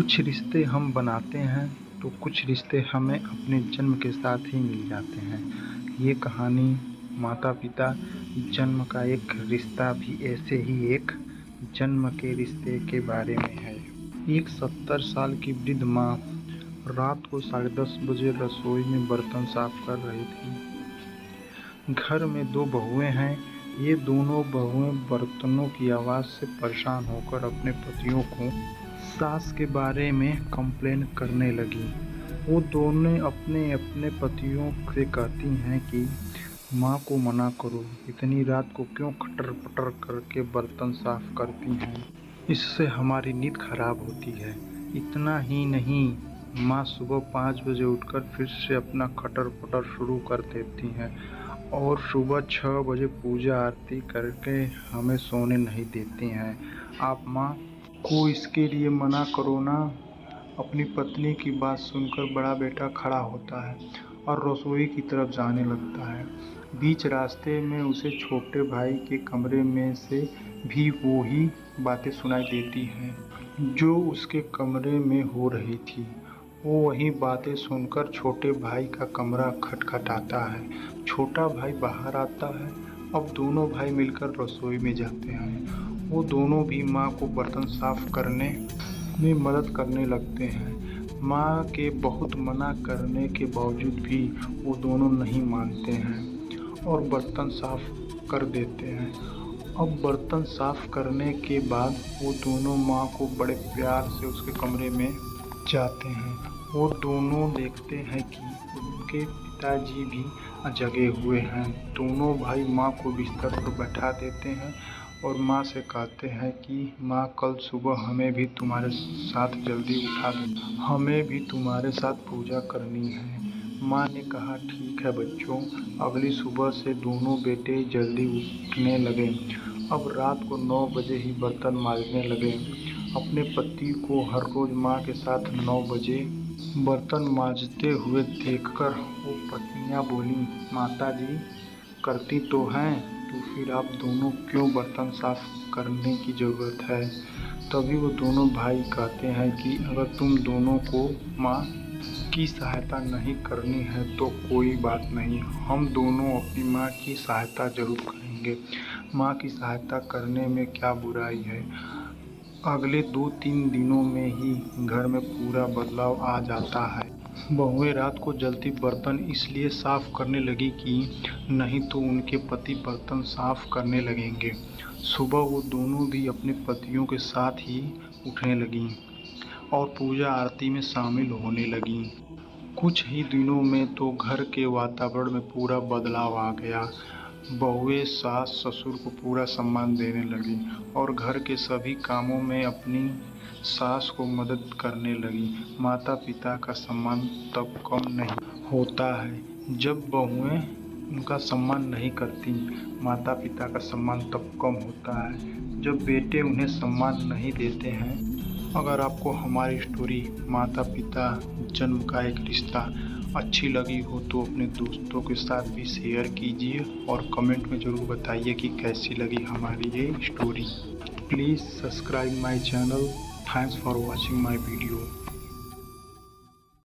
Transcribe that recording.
कुछ रिश्ते हम बनाते हैं तो कुछ रिश्ते हमें अपने जन्म के साथ ही मिल जाते हैं। ये कहानी माता पिता जन्म का एक रिश्ता भी ऐसे ही एक जन्म के रिश्ते के बारे में है। एक 70 साल की वृद्ध माँ रात को 10:30 बजे रसोई में बर्तन साफ कर रही थी। घर में 2 बहुएं हैं। ये दोनों बहुएं बर्तनों की आवाज़ से परेशान होकर अपने पतियों को सास के बारे में कंप्लेन करने लगी। वो दोनों अपने अपने पतियों से कहती हैं कि माँ को मना करो, इतनी रात को क्यों खटर पटर करके बर्तन साफ करती हैं, इससे हमारी नींद खराब होती है। इतना ही नहीं, माँ सुबह 5 बजे उठकर फिर से अपना खटर पटर शुरू कर देती हैं और सुबह 6 बजे पूजा आरती करके हमें सोने नहीं देती हैं। आप माँ को इसके लिए मना करो ना। अपनी पत्नी की बात सुनकर बड़ा बेटा खड़ा होता है और रसोई की तरफ जाने लगता है। बीच रास्ते में उसे छोटे भाई के कमरे में से भी वही बातें सुनाई देती हैं जो उसके कमरे में हो रही थी। वो वही बातें सुनकर छोटे भाई का कमरा खटखटाता है। छोटा भाई बाहर आता है। अब दोनों भाई मिलकर रसोई में जाते हैं। वो दोनों भी माँ को बर्तन साफ करने में मदद करने लगते हैं। माँ के बहुत मना करने के बावजूद भी वो दोनों नहीं मानते हैं और बर्तन साफ कर देते हैं। अब बर्तन साफ करने के बाद वो दोनों माँ को बड़े प्यार से उसके कमरे में जाते हैं। वो दोनों देखते हैं कि उनके पिताजी भी जगे हुए हैं। दोनों भाई माँ को बिस्तर पर बैठा देते हैं और माँ से कहते हैं कि माँ, कल सुबह हमें भी तुम्हारे साथ जल्दी उठा दो, हमें भी तुम्हारे साथ पूजा करनी है। माँ ने कहा, ठीक है बच्चों। अगली सुबह से दोनों बेटे जल्दी उठने लगे। अब रात को 9 बजे ही बर्तन मांजने लगे। अपने पति को हर रोज माँ के साथ 9 बजे बर्तन मांजते हुए देखकर वो पत्नियां बोली, माता जी करती तो हैं, तो फिर आप दोनों क्यों बर्तन साफ करने की ज़रूरत है। तभी वो दोनों भाई कहते हैं कि अगर तुम दोनों को माँ की सहायता नहीं करनी है तो कोई बात नहीं, हम दोनों अपनी माँ की सहायता जरूर करेंगे। माँ की सहायता करने में क्या बुराई है। अगले 2-3 दिनों में ही घर में पूरा बदलाव आ जाता है। बहुएं रात को जल्दी बर्तन इसलिए साफ करने लगी कि नहीं तो उनके पति बर्तन साफ करने लगेंगे। सुबह वो दोनों भी अपने पतियों के साथ ही उठने लगीं और पूजा आरती में शामिल होने लगीं। कुछ ही दिनों में तो घर के वातावरण में पूरा बदलाव आ गया। बहुएं सास ससुर को पूरा सम्मान देने लगी और घर के सभी कामों में अपनी सास को मदद करने लगी। माता पिता का सम्मान तब कम नहीं होता है जब बहुएं उनका सम्मान नहीं करती। माता पिता का सम्मान तब कम होता है जब बेटे उन्हें सम्मान नहीं देते हैं। अगर आपको हमारी स्टोरी माता पिता जन्म का एक रिश्ता अच्छी लगी हो तो अपने दोस्तों के साथ भी शेयर कीजिए और कमेंट में ज़रूर बताइए कि कैसी लगी हमारी ये story. Please subscribe my channel. Thanks for watching my video.